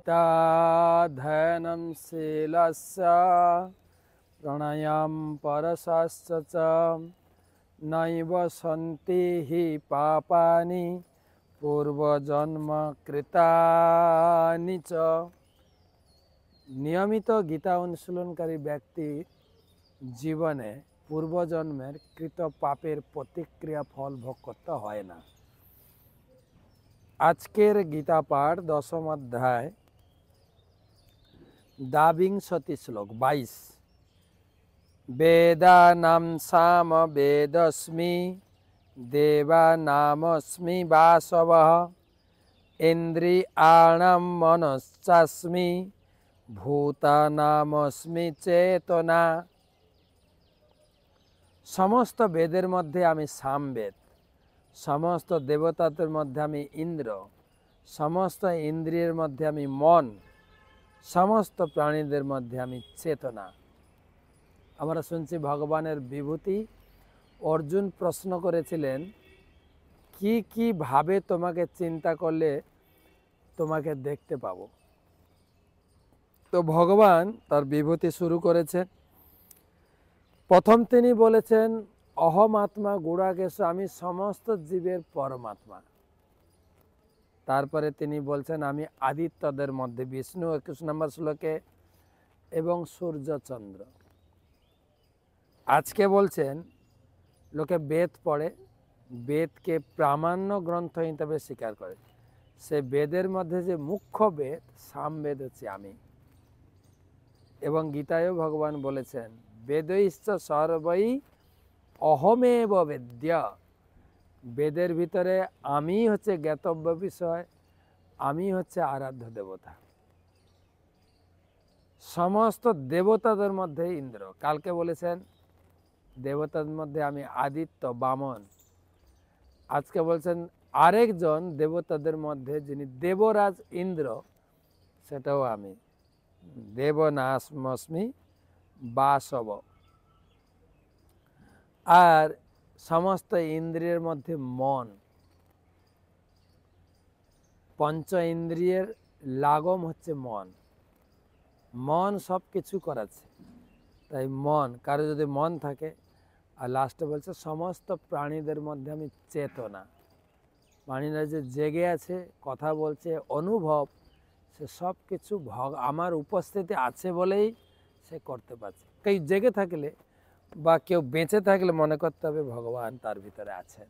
गीताध्ययनं शीलस्य प्रणयं परशस्य च नैव सन्ति हि पापानि पूर्वजन्म कृतानि च। नियमित गीता अनुशीलनकारी व्यक्ति जीवने पूर्वजन्मेर कृत पापेर प्रतिक्रिया फल भोग करते হয় না। आजकेर गीता पाठ 10ম अध्याय द्वाविंशति श्लोक 22। वेदानां साम वेदस्मि देवानामस्मि वासवः इन्द्रियाणां मनश्चास्मि भूतानामस्मि चेतना। समस्त वेदेर मध्य आमी सामवेद, समस्त देवतादेर मध्य आमी इंद्र, समस्त इंद्रियर मध्य आमी मन, समस्त प्राणीदेर मध्य आमी चेतना। आमरा शुनছি भगवानेर विभूति। अर्जुन प्रश्न करेছিলেন কি ভাবে তোমাকে চিন্তা করলে তোমাকে দেখতে পাবো। তো ভগবান তার বিভূতি শুরু করেছেন। প্রথম তিনি বলেছেন অহম আত্মা গুড়াকেশ, আমি সমস্ত জীবের পরমাত্মা। তারপরে তিনি বলছেন আমি আদিত্যদের মধ্যে বিষ্ণু 21 নম্বর শ্লোকে এবং সূর্য চন্দ্র। আজকে বলছেন লোকে বেদ পড়ে, বেদকে প্রামাণ্য গ্রন্থ হিসেবে স্বীকার করে। সে বেদের মধ্যে যে মুখ্য বেদ সামবেদ হচ্ছে আমি। এবং গীতায়ও ভগবান বলেছেন বেদৈশ্চ সর্বৈ অহমেব বেদ্য। বেদের ভিতরে আমি হচ্ছে জ্ঞাতব্য বিষয়, আমি হচ্ছে আরাধ্য দেবতা। সমস্ত দেবতাদের মধ্যে ইন্দ্র। কালকে বলেছেন দেবতাদের মধ্যে আমি আদিত্য বামন। আজকে বলছেন আরেকজন দেবতাদের মধ্যে যিনি দেবরাজ ইন্দ্র, সেটাও আমি দেবনামস্মি বাসব। আর সমস্ত ইন্দ্রিয়ের মধ্যে মন, পঞ্চ ইন্দ্রিয়ের লাগম হচ্ছে মন। মন সব কিছু করাচ্ছে, তাই মন কারো যদি মন থাকে। আর লাস্টে বলছে সমস্ত প্রাণীদের মধ্যে আমি চেতনা। প্রাণীরা যে জেগে আছে, কথা বলছে, অনুভব, সে সব কিছু আমার উপস্থিতি আছে বলেই সে করতে পারছে। কেউ জেগে থাকলে বা কেউ বেঁচে থাকলে মনে করতে হবে ভগবান তার ভিতরে আছেন।